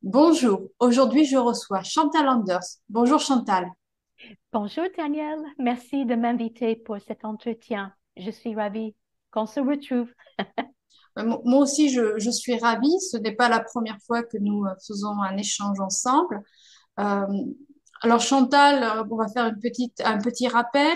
Bonjour, aujourd'hui je reçois Chantal Anders. Bonjour Chantal. Bonjour Daniel, merci de m'inviter pour cet entretien. Je suis ravie qu'on se retrouve. Moi aussi je suis ravie, ce n'est pas la première fois que nous faisons un échange ensemble. Euh, alors Chantal, on va faire un petit rappel.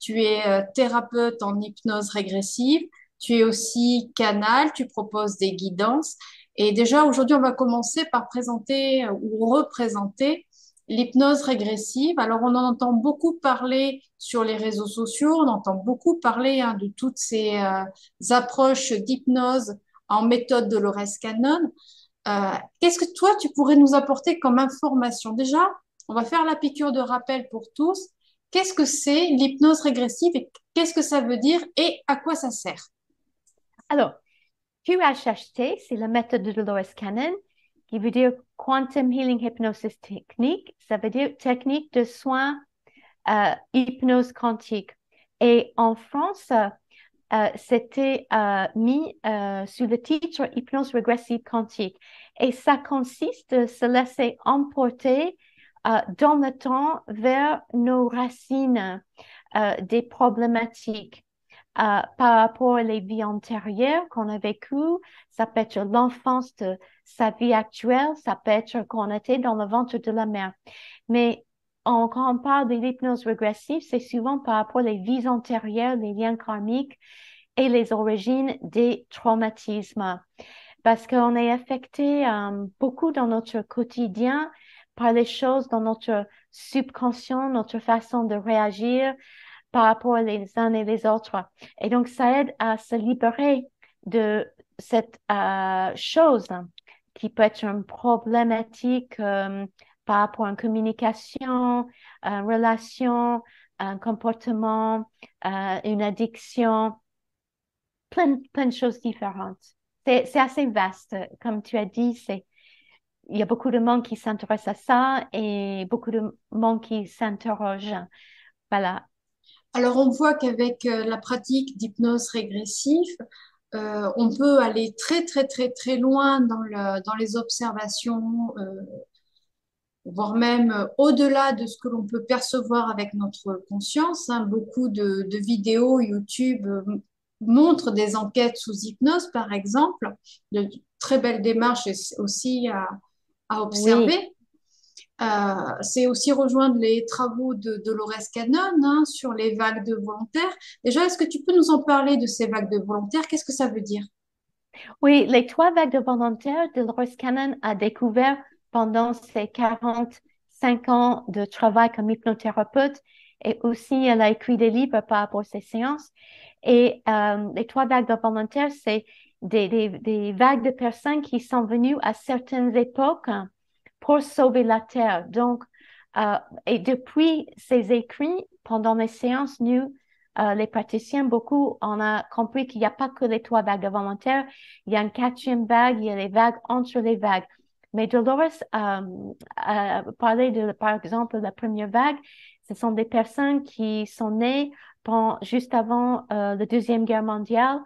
Tu es thérapeute en hypnose régressive, tu es aussi canal, tu proposes des guidances. Et déjà aujourd'hui on va commencer par présenter ou représenter l'hypnose régressive. Alors on en entend beaucoup parler sur les réseaux sociaux, on entend beaucoup parler de toutes ces approches d'hypnose en méthode Dolores Cannon. Qu'est-ce que toi, tu pourrais nous apporter comme information? Déjà, on va faire la piqûre de rappel pour tous. Qu'est-ce que c'est l'hypnose régressive et qu'est-ce que ça veut dire et à quoi ça sert? Alors, QHHT, c'est la méthode de Dolores Cannon, qui veut dire Quantum Healing Hypnosis Technique. Ça veut dire technique de soins hypnose quantique. Et en France, c'était mis sous le titre hypnose régressive quantique. Et ça consiste de se laisser emporter dans le temps vers nos racines des problématiques par rapport aux vies antérieures qu'on a vécues. Ça peut être l'enfance de sa vie actuelle, ça peut être qu'on était dans le ventre de la mère. Mais quand on parle de l'hypnose régressive, c'est souvent par rapport aux vies antérieures, les liens karmiques et les origines des traumatismes. Parce qu'on est affecté beaucoup dans notre quotidien par les choses dans notre subconscient, notre façon de réagir par rapport les uns et les autres. Et donc, ça aide à se libérer de cette chose qui peut être une problématique par rapport à une communication, une relation, un comportement, une addiction, plein de choses différentes. C'est assez vaste. Comme tu as dit, il y a beaucoup de monde qui s'intéresse à ça et beaucoup de monde qui s'interroge. Voilà. Alors, on voit qu'avec la pratique d'hypnose régressive, on peut aller très, très, très, très loin dans les observations, voire même au-delà de ce que l'on peut percevoir avec notre conscience. Beaucoup de vidéos YouTube montrent des enquêtes sous hypnose, par exemple, de très belles démarches aussi à Oui. observer. C'est aussi rejoindre les travaux de Dolores Cannon sur les vagues de volontaires. Déjà, est-ce que tu peux nous en parler de ces vagues de volontaires? Qu'est-ce que ça veut dire? Oui, les trois vagues de volontaires, Dolores Cannon a découvert pendant ses 45 ans de travail comme hypnothérapeute et aussi elle a écrit des livres par rapport à ses séances. Et les trois vagues de volontaires, c'est des vagues de personnes qui sont venues à certaines époques pour sauver la Terre. Donc, et depuis ces écrits, pendant les séances, nous, les praticiens, beaucoup, on a compris qu'il n'y a pas que les trois vagues volontaires, il y a une quatrième vague, il y a les vagues entre les vagues. Mais Dolores a parlé de, par exemple, la première vague. Ce sont des personnes qui sont nées juste avant la Deuxième Guerre mondiale,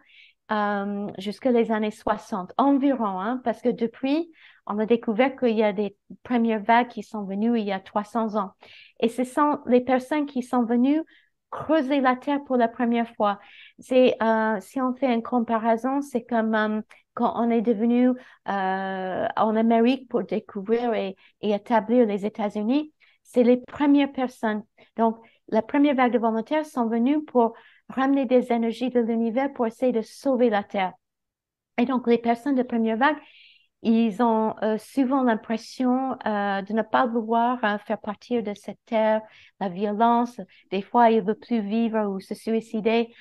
jusqu'à les années 60 environ, hein, parce que depuis, on a découvert qu'il y a des premières vagues qui sont venues il y a 300 ans. Et ce sont les personnes qui sont venues creuser la terre pour la première fois. Si on fait une comparaison, c'est comme quand on est devenu en Amérique pour découvrir et établir les États-Unis, c'est les premières personnes. Donc, la première vague de volontaires sont venus pour ramener des énergies de l'univers pour essayer de sauver la Terre. Et donc, les personnes de première vague, ils ont souvent l'impression de ne pas vouloir faire partir de cette terre, la violence. Des fois, ils ne veulent plus vivre ou se suicider.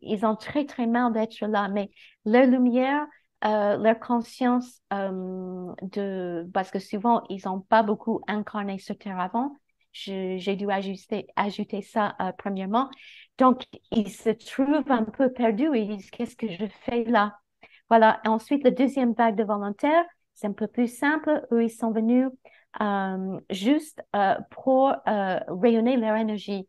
Ils ont très, très mal d'être là. Mais leur lumière, leur conscience parce que souvent, ils n'ont pas beaucoup incarné sur terre avant. J'ai dû ajouter ça premièrement. Donc, ils se trouvent un peu perdus et ils disent, qu'est-ce que je fais là? Voilà. Et ensuite, la deuxième vague de volontaires, c'est un peu plus simple. Eux, ils sont venus juste pour rayonner leur énergie.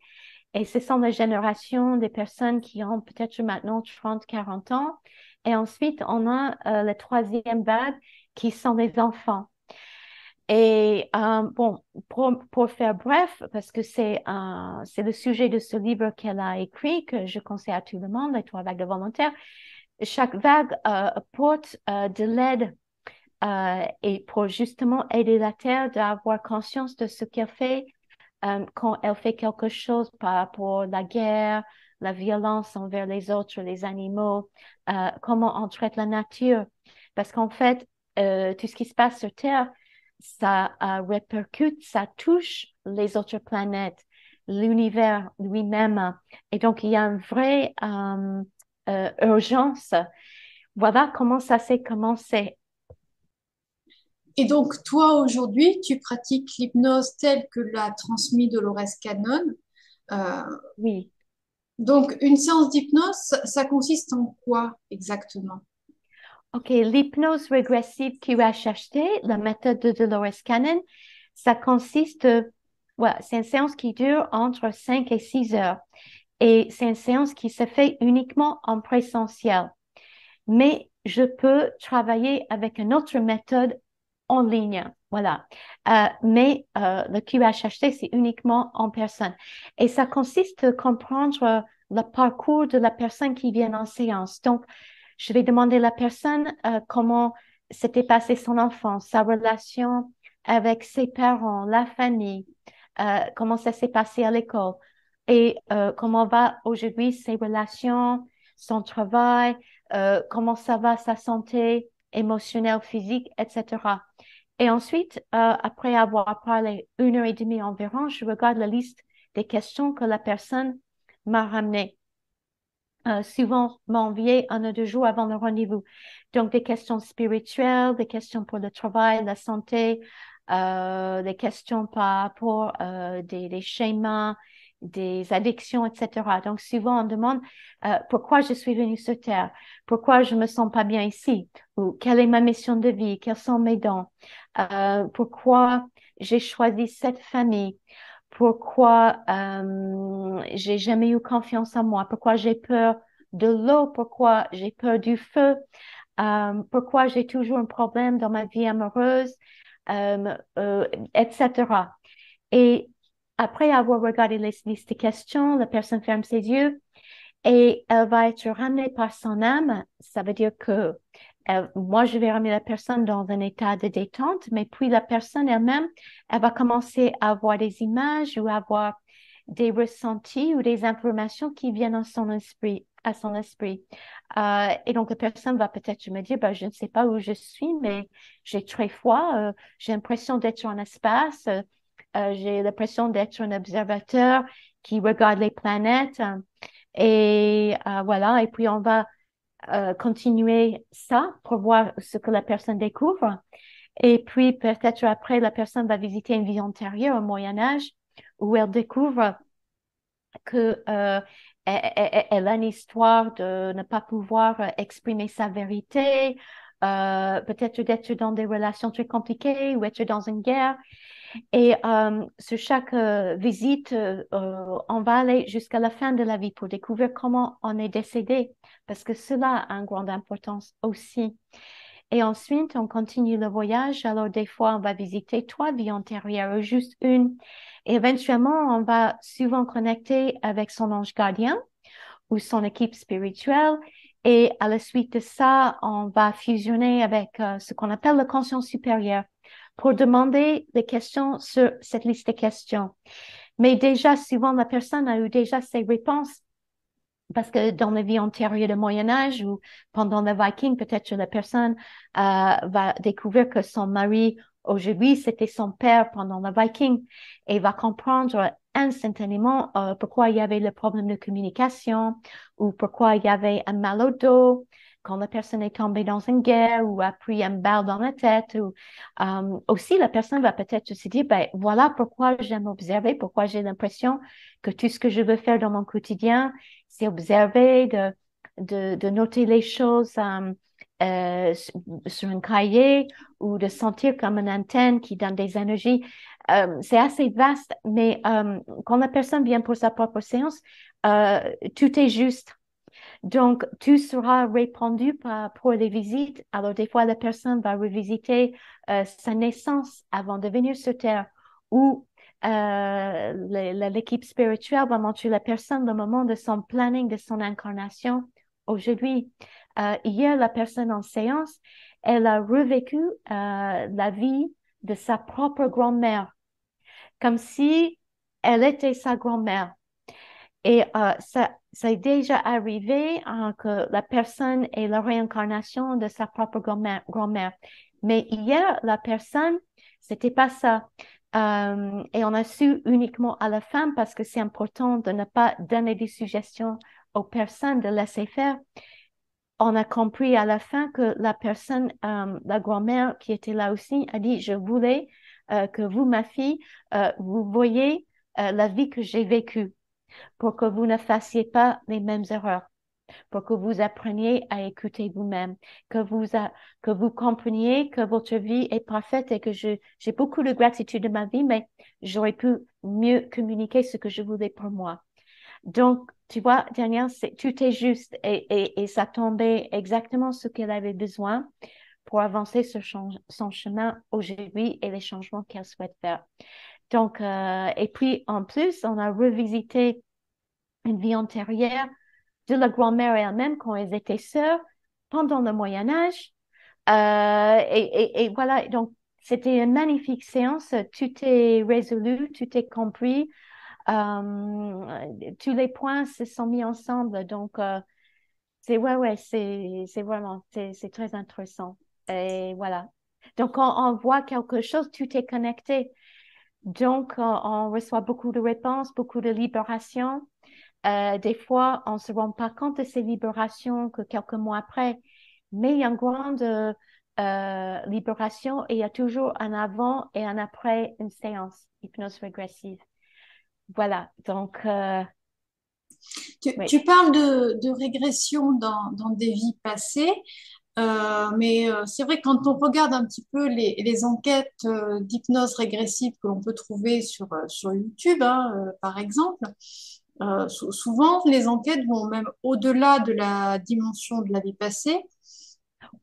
Et ce sont les générations des personnes qui ont peut-être maintenant 30, 40 ans. Et ensuite, on a la troisième vague qui sont les enfants. Et bon, pour faire bref, parce que c'est le sujet de ce livre qu'elle a écrit, que je conseille à tout le monde, les 3 vagues de volontaires. Chaque vague apporte de l'aide et pour justement aider la Terre d'avoir conscience de ce qu'elle fait quand elle fait quelque chose par rapport à la guerre, la violence envers les autres, les animaux, comment on traite la nature. Parce qu'en fait, tout ce qui se passe sur Terre, ça répercute, ça touche les autres planètes, l'univers lui-même. Et donc, il y a une vraie urgence. Voilà comment ça s'est commencé. Et donc, toi, aujourd'hui, tu pratiques l'hypnose telle que l'a transmis Dolores Cannon. Euh, Oui. donc, une séance d'hypnose, ça consiste en quoi exactement? OK, l'hypnose régressive QHHT, la méthode de Dolores Cannon, ça consiste, c'est une séance qui dure entre 5 et 6 heures. Et c'est une séance qui se fait uniquement en présentiel. Mais je peux travailler avec une autre méthode en ligne. Voilà. Le QHHT, c'est uniquement en personne. Et ça consiste à comprendre le parcours de la personne qui vient en séance. Donc, je vais demander à la personne comment s'était passé son enfance, sa relation avec ses parents, la famille, comment ça s'est passé à l'école et comment va aujourd'hui ses relations, son travail, comment ça va sa santé émotionnelle, physique, etc. Et ensuite, après avoir parlé 1 heure et demie environ, je regarde la liste des questions que la personne m'a ramenées. Souvent m'a envié 1 ou 2 jours avant le rendez-vous. Donc, des questions spirituelles, des questions pour le travail, la santé, des questions par rapport des schémas, des addictions, etc. Donc, souvent, on demande pourquoi je suis venue sur Terre, pourquoi je me sens pas bien ici, ou quelle est ma mission de vie, quels sont mes dons, pourquoi j'ai choisi cette famille, pourquoi j'ai jamais eu confiance en moi, pourquoi j'ai peur de l'eau, pourquoi j'ai peur du feu, pourquoi j'ai toujours un problème dans ma vie amoureuse, etc. Et après avoir regardé les listes de questions, la personne ferme ses yeux et elle va être ramenée par son âme. Ça veut dire que moi, je vais ramener la personne dans un état de détente, mais puis la personne elle-même, elle va commencer à avoir des images ou à avoir des ressentis ou des informations qui viennent à son esprit. Et donc, la personne va peut-être me dire, ben, je ne sais pas où je suis, mais j'ai très froid, j'ai l'impression d'être en espace, j'ai l'impression d'être un observateur qui regarde les planètes. Et voilà, et puis on va continuer ça pour voir ce que la personne découvre. Et puis peut-être après, la personne va visiter une vie antérieure au Moyen Âge où elle découvre que elle a une histoire de ne pas pouvoir exprimer sa vérité, peut-être d'être dans des relations très compliquées ou être dans une guerre. Et sur chaque visite, on va aller jusqu'à la fin de la vie pour découvrir comment on est décédé, parce que cela a une grande importance aussi. Et ensuite, on continue le voyage. Alors, des fois, on va visiter 3 vies antérieures, ou juste une. Et éventuellement, on va souvent connecter avec son ange gardien ou son équipe spirituelle. Et à la suite de ça, on va fusionner avec ce qu'on appelle la conscience supérieure pour demander des questions sur cette liste de questions. Mais déjà, souvent, la personne a eu déjà ses réponses parce que dans la vie antérieure du Moyen Âge ou pendant le Viking, peut-être que la personne va découvrir que son mari aujourd'hui, c'était son père pendant le Viking et va comprendre instantanément pourquoi il y avait le problème de communication ou pourquoi il y avait un mal au dos quand la personne est tombée dans une guerre ou a pris une balle dans la tête. Ou, aussi, la personne va peut-être se dire, ben, voilà pourquoi j'aime observer, pourquoi j'ai l'impression que tout ce que je veux faire dans mon quotidien, c'est observer, de noter les choses sur un cahier ou de sentir comme une antenne qui donne des énergies. C'est assez vaste, mais quand la personne vient pour sa propre séance, tout est juste. Donc, tu seras répandu pour les visites. Alors, des fois, la personne va revisiter sa naissance avant de venir sur Terre ou l'équipe spirituelle va montrer la personne le moment de son planning, de son incarnation. Aujourd'hui, hier, la personne en séance, elle a revécu la vie de sa propre grand-mère, comme si elle était sa grand-mère. Et ça est déjà arrivé que la personne est la réincarnation de sa propre grand-mère. Mais hier, la personne, c'était pas ça. Et on a su uniquement à la fin, parce que c'est important de ne pas donner des suggestions aux personnes, de laisser faire. On a compris à la fin que la personne, la grand-mère qui était là aussi, a dit, je voulais que vous, ma fille, vous voyez la vie que j'ai vécue pour que vous ne fassiez pas les mêmes erreurs, pour que vous appreniez à écouter vous-même, que vous compreniez que votre vie est parfaite et que j'ai beaucoup de gratitude de ma vie, mais j'aurais pu mieux communiquer ce que je voulais pour moi. Donc, tu vois, Daniel, tout est juste et ça tombait exactement ce qu'elle avait besoin pour avancer sur son chemin aujourd'hui et les changements qu'elle souhaite faire. Donc, et puis en plus, on a revisité une vie antérieure de la grand-mère elle-même quand elles étaient sœurs pendant le Moyen Âge. Et voilà, donc c'était une magnifique séance. Tout est résolu, tout est compris. Tous les points se sont mis ensemble. Donc, c'est vraiment, c'est très intéressant. Et voilà. Donc, on voit quelque chose, tout est connecté. Donc, on reçoit beaucoup de réponses, beaucoup de libération. Des fois, on ne se rend pas compte de ces libérations que quelques mois après, mais il y a une grande libération et il y a toujours un avant et un après une séance hypnose régressive. Voilà, donc, oui. Tu parles de régression dans des vies passées, mais c'est vrai quand on regarde un petit peu les enquêtes d'hypnose régressive que l'on peut trouver sur YouTube, hein, par exemple, souvent les enquêtes vont même au-delà de la dimension de la vie passée.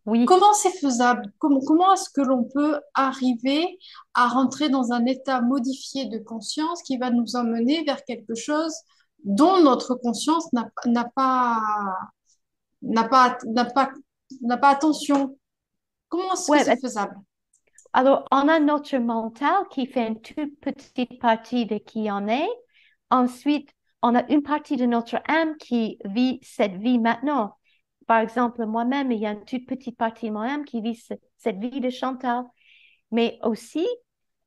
Oui, Comment c'est faisable? Comment est-ce que l'on peut arriver à rentrer dans un état modifié de conscience qui va nous emmener vers quelque chose dont notre conscience n'a pas, n'a pas, n'a pas attention? Comment est-ce que ouais. c'est faisable? Alors, on a notre mental qui fait une toute petite partie de qui on est. Ensuite, on a une partie de notre âme qui vit cette vie maintenant. Par exemple, moi-même, il y a une toute petite partie de mon âme qui vit cette vie de Chantal. Mais aussi,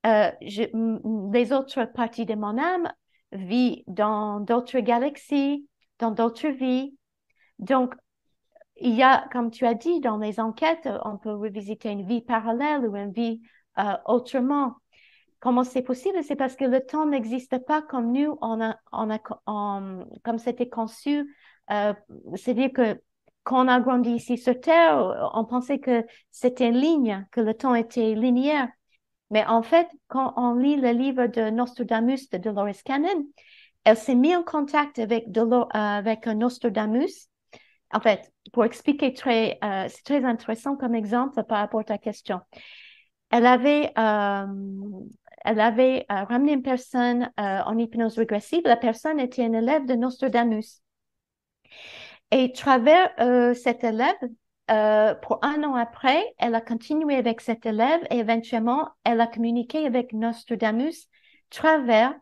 les autres parties de mon âme vivent dans d'autres galaxies, dans d'autres vies. Donc, il y a, comme tu as dit, dans les enquêtes, on peut revisiter une vie parallèle ou une vie autrement. Comment c'est possible? C'est parce que le temps n'existe pas comme nous, comme c'était conçu. Euh, C'est-à-dire que quand on a grandi ici sur Terre, on pensait que c'était une ligne, que le temps était linéaire. Mais en fait, quand on lit le livre de Nostradamus de Dolores Cannon, elle s'est mise en contact avec Nostradamus. En fait, pour expliquer c'est très intéressant comme exemple par rapport à ta question. Elle avait, euh, Elle avait ramené une personne en hypnose régressive. La personne était un élève de Nostradamus. Et travers cet élève, pour un an après, elle a continué avec cet élève et éventuellement, elle a communiqué avec Nostradamus travers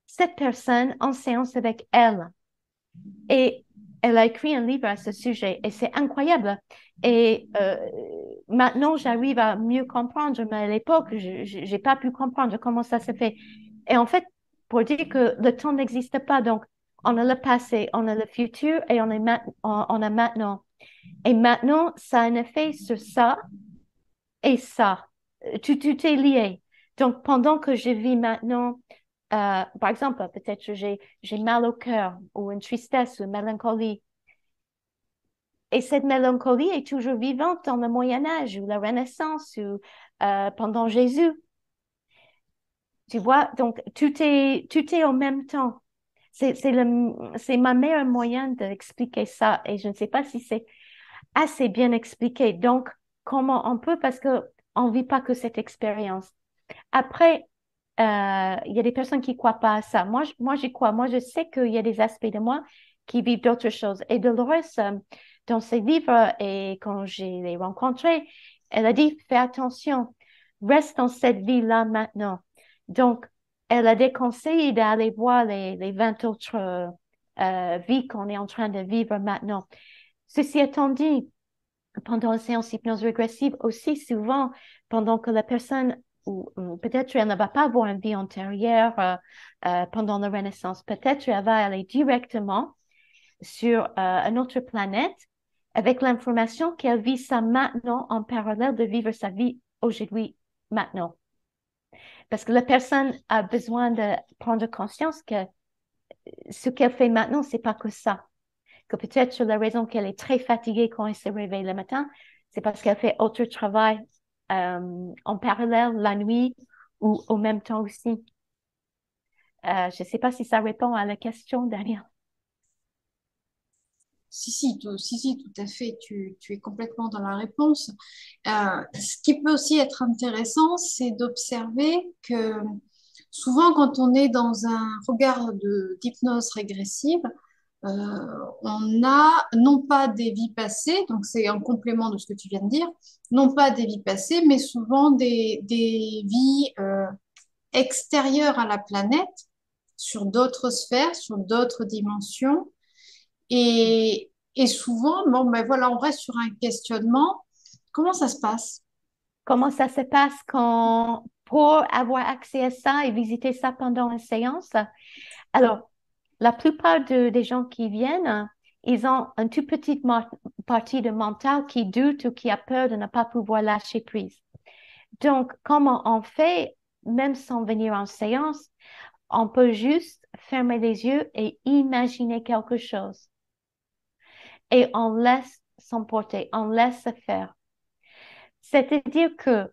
cette personne en séance avec elle. Et elle a écrit un livre à ce sujet et c'est incroyable. Et maintenant, j'arrive à mieux comprendre, mais à l'époque, je n'ai pas pu comprendre comment ça se fait. Et en fait, pour dire que le temps n'existe pas, donc on a le passé, on a le futur et on a maintenant. Et maintenant, ça a un effet sur ça et ça. Tout est lié. Donc, pendant que je vis maintenant, par exemple, peut-être que j'ai mal au cœur ou une tristesse ou une mélancolie. Et cette mélancolie est toujours vivante dans le Moyen Âge ou la Renaissance ou pendant Jésus. Tu vois, donc tout est en même temps. c'est ma meilleure moyen d'expliquer ça et je ne sais pas si c'est assez bien expliqué. Donc, comment on peut, parce que on vit pas que cette expérience. Après, il y a des personnes qui croient pas à ça. Moi, j'y crois. Moi, je sais qu'il y a des aspects de moi qui vivent d'autres choses. Et Dolores, dans ses livres et quand je l'ai rencontrée, elle a dit, fais attention, reste dans cette vie-là maintenant. Donc, elle a déconseillé d'aller voir les 20 autres vies qu'on est en train de vivre maintenant. Ceci étant dit, pendant la séance hypnose régressive, aussi souvent, pendant que la personne, ou peut-être elle ne va pas avoir une vie antérieure pendant la Renaissance, peut-être elle va aller directement sur une autre planète avec l'information qu'elle vit ça maintenant en parallèle de vivre sa vie aujourd'hui, maintenant. Parce que la personne a besoin de prendre conscience que ce qu'elle fait maintenant, c'est pas que ça. Que peut-être la raison qu'elle est très fatiguée quand elle se réveille le matin, c'est parce qu'elle fait autre travail en parallèle la nuit ou au même temps aussi. Je ne sais pas si ça répond à la question, Daniel. Si, tout à fait, tu es complètement dans la réponse. Ce qui peut aussi être intéressant, c'est d'observer que souvent, quand on est dans un regard d'hypnose régressive, on a non pas des vies passées, donc c'est en complément de ce que tu viens de dire, non pas des vies passées, mais souvent des vies extérieures à la planète, sur d'autres sphères, sur d'autres dimensions. Et souvent, bon, ben voilà, on reste sur un questionnement. Comment ça se passe? Comment ça se passe quand, pour avoir accès à ça et visiter ça pendant une séance? Alors, la plupart des gens qui viennent, ils ont une toute petite partie de mental qui doute ou qui a peur de ne pas pouvoir lâcher prise. Donc, comment on fait, même sans venir en séance, on peut juste fermer les yeux et imaginer quelque chose. Et on laisse s'emporter, on laisse se faire. C'est-à-dire que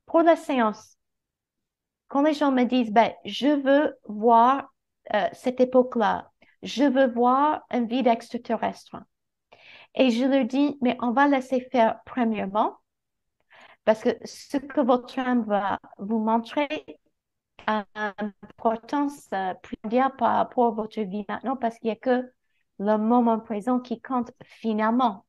pour la séance, quand les gens me disent, ben, je veux voir cette époque-là, je veux voir un vide extraterrestre. Et je leur dis, mais on va laisser faire premièrement, parce que ce que votre âme va vous montrer a une importance primordiale par rapport à votre vie maintenant, parce qu'il n'y a que le moment présent qui compte finalement.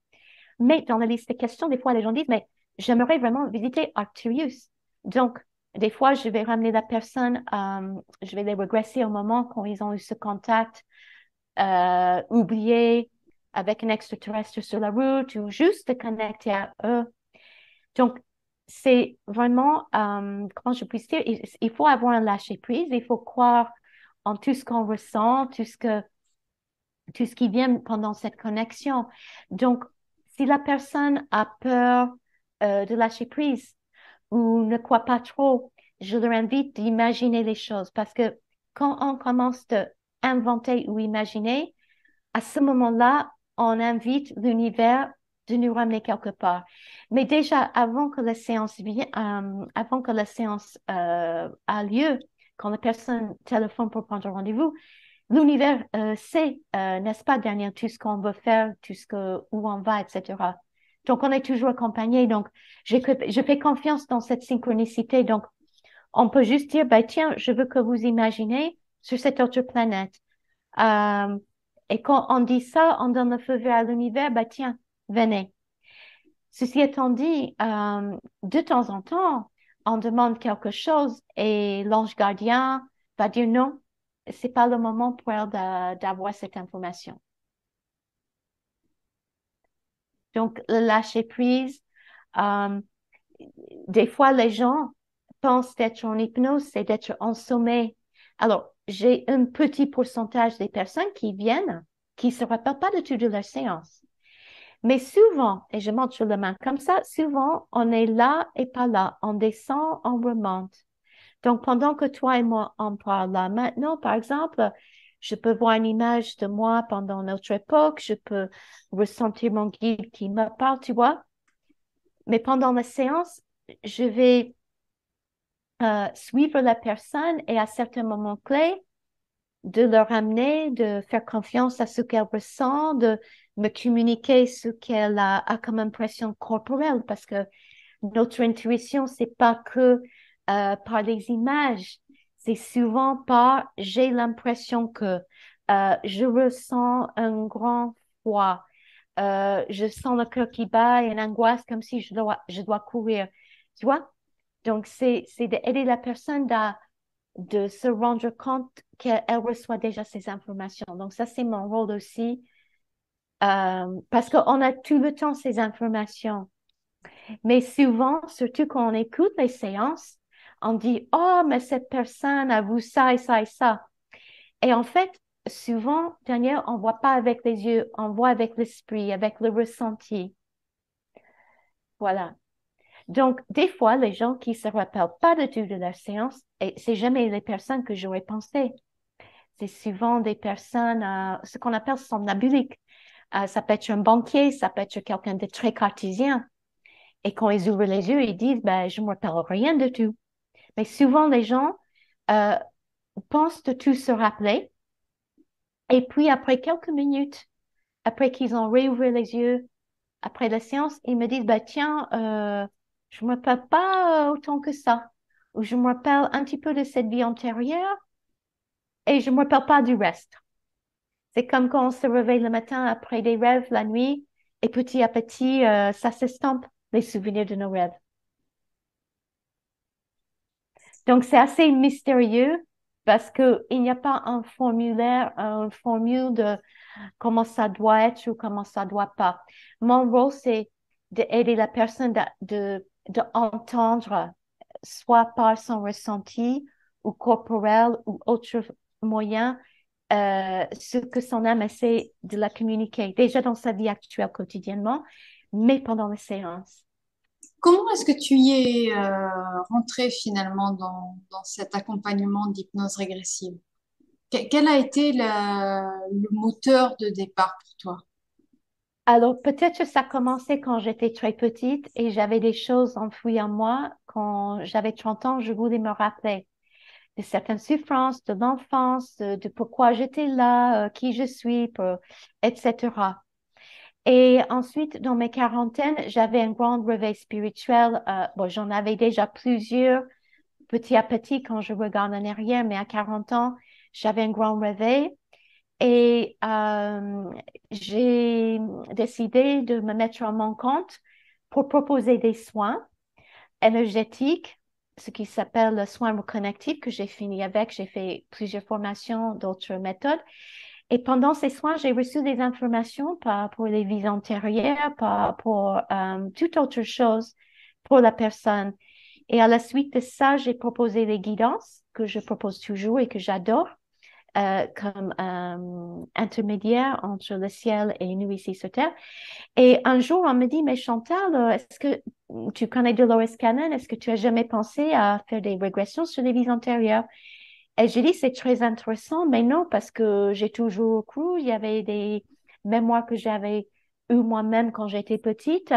Mais dans la liste des questions, des fois, les gens disent, mais j'aimerais vraiment visiter Arcturus. Donc, des fois, je vais ramener la personne, je vais les regresser au moment quand ils ont eu ce contact oublié avec un extraterrestre sur la route ou juste de connecter à eux. Donc, c'est vraiment, comment je puis dire, il faut avoir un lâcher-prise, il faut croire en tout ce qu'on ressent, tout ce qui vient pendant cette connexion. Donc, si la personne a peur de lâcher prise ou ne croit pas trop, je leur invite d'imaginer les choses parce que quand on commence à inventer ou imaginer, à ce moment-là, on invite l'univers de nous ramener quelque part. Mais déjà, avant que la séance a lieu, quand la personne téléphone pour prendre rendez-vous, l'univers sait, n'est-ce pas, Daniel, tout ce qu'on veut faire, où on va, etc. Donc, on est toujours accompagné. Donc, je fais confiance dans cette synchronicité. Donc, on peut juste dire, ben, tiens, je veux que vous imaginez sur cette autre planète. Euh, et quand on dit ça, on donne le feu vert à l'univers, ben, tiens, venez. Ceci étant dit, de temps en temps, on demande quelque chose et l'ange gardien va dire non, c'est pas le moment pour elle d'avoir cette information. Donc, le lâcher prise, euh, des fois, les gens pensent d'être en hypnose, c'est d'être en sommeil. Alors, j'ai un petit pourcentage des personnes qui viennent, qui se rappellent pas du tout de leur séance. Mais souvent, et je montre sur la main comme ça, souvent, on est là et pas là. On descend, on remonte. Donc, pendant que toi et moi, on parle là maintenant, par exemple, je peux voir une image de moi pendant notre époque, je peux ressentir mon guide qui me parle, tu vois. Mais pendant la séance, je vais suivre la personne et à certains moments clés, de leur amener, de faire confiance à ce qu'elle ressent, de me communiquer ce qu'elle a comme impression corporelle, parce que notre intuition, c'est pas que par les images, c'est souvent par j'ai l'impression que je ressens un grand froid, je sens le cœur qui bat et une angoisse comme si je dois courir, tu vois? Donc, c'est d'aider la personne de se rendre compte qu'elle reçoit déjà ces informations. Donc, ça, c'est mon rôle aussi, parce qu'on a tout le temps ces informations. Mais souvent, surtout quand on écoute les séances, on dit, oh, mais cette personne a vu ça et ça et ça. Et en fait, souvent, Daniel, on voit pas avec les yeux, on voit avec l'esprit, avec le ressenti. Voilà. Donc, des fois, les gens qui se rappellent pas du tout de leur séance, et c'est jamais les personnes que j'aurais pensé. C'est souvent des personnes, ce qu'on appelle somnambuliques. Ça peut être un banquier, ça peut être quelqu'un de très cartésien. Et quand ils ouvrent les yeux, ils disent, ben, je ne me rappelle rien de tout. Mais souvent, les gens euh, pensent de tout se rappeler. Et puis, après quelques minutes, après qu'ils ont réouvert les yeux, après la séance, ils me disent, ben, tiens, je ne me rappelle pas autant que ça. Ou je me rappelle un petit peu de cette vie antérieure et je ne me rappelle pas du reste. C'est comme quand on se réveille le matin après des rêves la nuit et petit à petit, ça s'estompe, les souvenirs de nos rêves. Donc, c'est assez mystérieux parce qu'il n'y a pas un formulaire, un formule de comment ça doit être ou comment ça doit pas. Mon rôle, c'est d'aider la personne de entendre, soit par son ressenti ou corporel ou autre moyen, ce que son âme essaie de la communiquer, déjà dans sa vie actuelle quotidiennement, mais pendant les séances. Comment est-ce que tu y es rentré finalement dans cet accompagnement d'hypnose régressive? Quel a été le moteur de départ pour toi? Alors, peut-être que ça a commencé quand j'étais très petite et j'avais des choses enfouies en moi. Quand j'avais 30 ans, je voulais me rappeler de certaines souffrances de l'enfance, de pourquoi j'étais là, qui je suis, etc. Et ensuite, dans mes quarantaines, j'avais un grand réveil spirituel. Bon, j'en avais déjà plusieurs petit à petit quand je regarde en arrière, mais à 40 ans, j'avais un grand réveil. Et j'ai décidé de me mettre à mon compte pour proposer des soins énergétiques, ce qui s'appelle le soin reconnectif que j'ai fini avec. J'ai fait plusieurs formations d'autres méthodes. Et pendant ces soins, j'ai reçu des informations pour les vies antérieures, pour toute autre chose pour la personne. Et à la suite de ça, j'ai proposé les guidances que je propose toujours et que j'adore comme intermédiaire entre le ciel et nous ici sur Terre. Et un jour, on me dit, mais Chantal, est-ce que tu connais Dolores Cannon? Est-ce que tu as jamais pensé à faire des régressions sur les vies antérieures? Et j'ai dit, c'est très intéressant, mais non, parce que j'ai toujours cru, il y avait des mémoires que j'avais eues moi-même quand j'étais petite.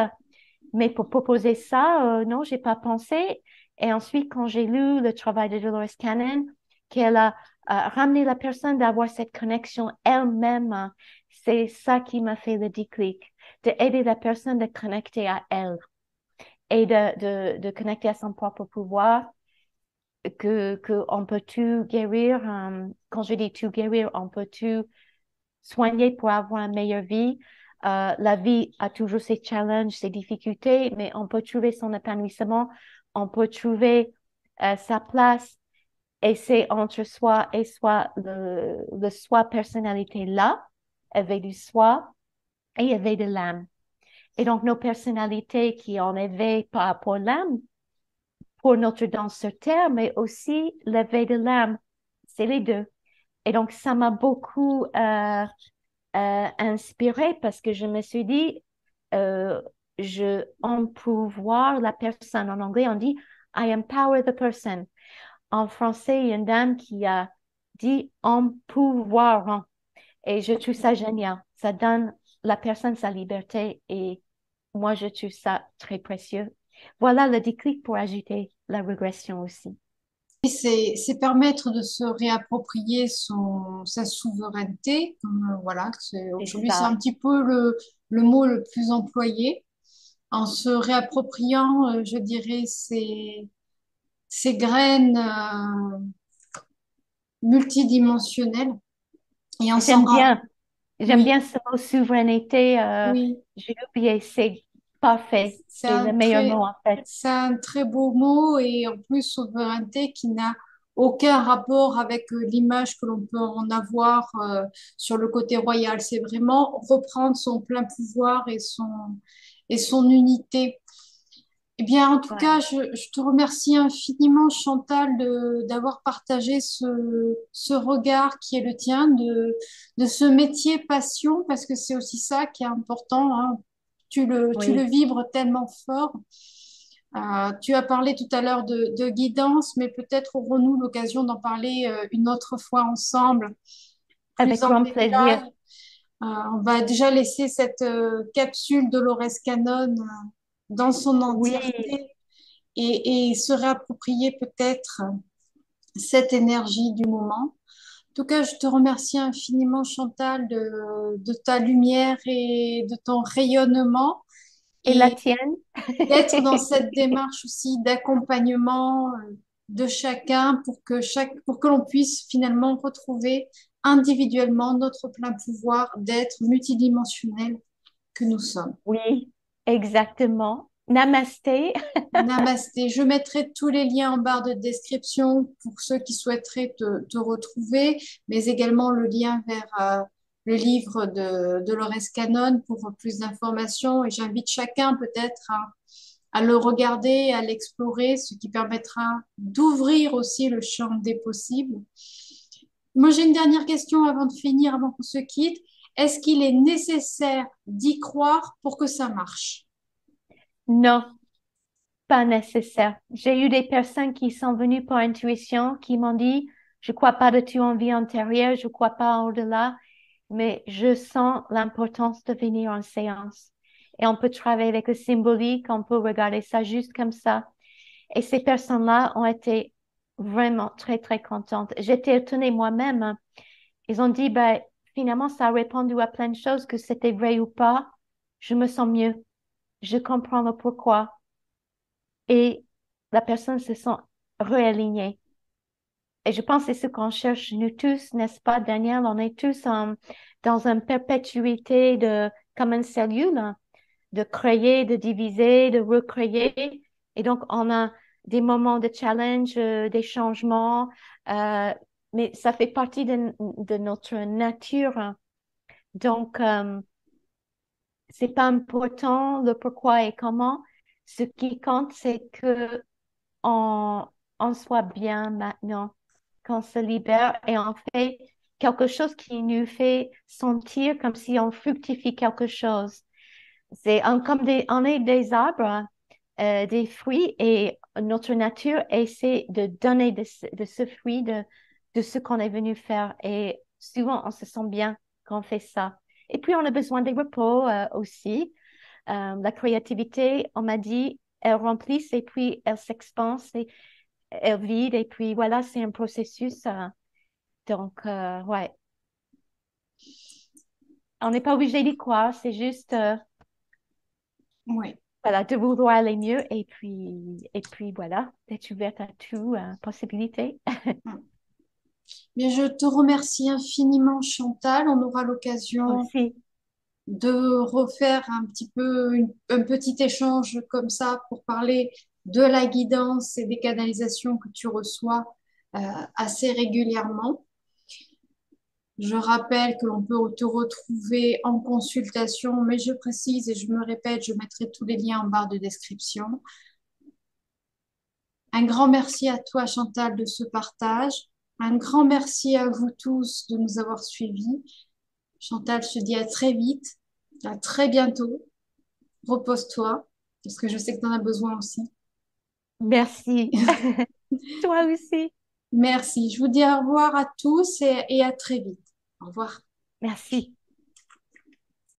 Mais pour proposer ça, non, j'ai pas pensé. Et ensuite, quand j'ai lu le travail de Dolores Cannon, qu'elle a ramené la personne d'avoir cette connexion elle-même, c'est ça qui m'a fait le déclic, de aider la personne de connecter à elle et de connecter à son propre pouvoir, que on peut tout guérir. Quand je dis tout guérir, on peut tout soigner pour avoir une meilleure vie. La vie a toujours ses challenges, ses difficultés, mais on peut trouver son épanouissement, on peut trouver sa place et c'est entre soi et soi, le soi personnalité là, éveil du soi et éveil de l'âme. Et donc nos personnalités qui en éveil par rapport à l'âme, pour notre danse sur terre, mais aussi l'éveil de l'âme, c'est les deux. Et donc ça m'a beaucoup inspirée parce que je me suis dit, je empouvoir la personne. En anglais, on dit I empower the person. En français, il y a une dame qui a dit empouvoirant. Et je trouve ça génial. Ça donne la personne sa liberté et moi, je trouve ça très précieux. Voilà le déclic pour ajouter la régression aussi. c'est permettre de se réapproprier sa souveraineté. Voilà, C'est aujourd'hui, c'est un ça. petit peu le mot le plus employé. En se réappropriant, je dirais, ces graines multidimensionnelles et en s'en J'aime rend. bien, j'aime Oui, bien ce mot souveraineté. oui, J'ai oublié, c'est parfait. c'est C'est le meilleur mot en fait. un très beau mot et en plus souveraineté qui n'a aucun rapport avec l'image que l'on peut en avoir sur le côté royal. C'est vraiment reprendre son plein pouvoir et son unité. Eh bien, en tout cas, Ouais. je te remercie infiniment, Chantal, d'avoir partagé ce regard qui est le tien, de ce métier passion, parce que c'est aussi ça qui est important, hein. Tu le Oui, vibres tellement fort. Tu as parlé tout à l'heure de guidance, mais peut-être aurons-nous l'occasion d'en parler une autre fois ensemble, plus avec en grand plaisir. détail. On va déjà laisser cette capsule Dolores Cannon dans son Oui, entièreté et se réapproprier peut-être cette énergie du moment. En tout cas, je te remercie infiniment, Chantal, de ta lumière et de ton rayonnement et la et tienne? d'être dans cette démarche aussi d'accompagnement de chacun pour que l'on puisse finalement retrouver individuellement notre plein pouvoir d'être multidimensionnel que nous sommes. Oui, exactement. Namasté. Namasté. Je mettrai tous les liens en barre de description pour ceux qui souhaiteraient te retrouver, mais également le lien vers le livre de Dolores Cannon pour plus d'informations. Et j'invite chacun peut-être à le regarder, à l'explorer, ce qui permettra d'ouvrir aussi le champ des possibles. Moi, j'ai une dernière question avant de finir, avant qu'on se quitte. Est-ce qu'il est nécessaire d'y croire pour que ça marche? Non, pas nécessaire. J'ai eu des personnes qui sont venues par intuition, qui m'ont dit, je crois pas de tout en vie antérieure, je crois pas au-delà, mais je sens l'importance de venir en séance. Et on peut travailler avec le symbolique, on peut regarder ça juste comme ça. Et ces personnes-là ont été vraiment très, très contentes. J'étais étonnée moi-même, hein. Ils ont dit, ben, finalement, ça a répondu à plein de choses, que c'était vrai ou pas. Je me sens mieux. Je comprends le pourquoi. Et la personne se sent réalignée. Et je pense que c'est ce qu'on cherche, nous tous, n'est-ce pas, Daniel? On est tous dans une perpétuité comme une cellule, hein, de créer, de diviser, de recréer. Et donc, on a des moments de challenge, des changements, euh, mais ça fait partie de notre nature, hein. Donc, c'est pas important le pourquoi et comment. Ce qui compte, c'est que on, on soit bien maintenant, qu'on se libère et on fait quelque chose qui nous fait sentir comme si on fructifie quelque chose. On est des arbres, des fruits et notre nature essaie de donner de ce fruit, de ce qu'on est venu faire. Et souvent, on se sent bien quand on fait ça. Et puis, on a besoin des repos aussi. La créativité, on m'a dit, elle remplisse et puis elle s'expanse et elle vide. Et puis voilà, c'est un processus. Donc, ouais, on n'est pas obligé d'y croire, c'est juste Oui. voilà, de vouloir aller mieux et puis voilà, d'être ouverte à tout, possibilité. Bien, je te remercie infiniment, Chantal. On aura l'occasion Aussi, de refaire un petit peu un petit échange comme ça pour parler de la guidance et des canalisations que tu reçois euh, assez régulièrement. Je rappelle que l'on peut te retrouver en consultation, mais je précise et je me répète, je mettrai tous les liens en barre de description. Un grand merci à toi, Chantal, de ce partage. Un grand merci à vous tous de nous avoir suivis. Chantal, je te dis à très vite, à très bientôt. Repose-toi, parce que je sais que tu en as besoin aussi. merci. Toi aussi. Merci. Je vous dis au revoir à tous et à très vite. Au revoir. Merci.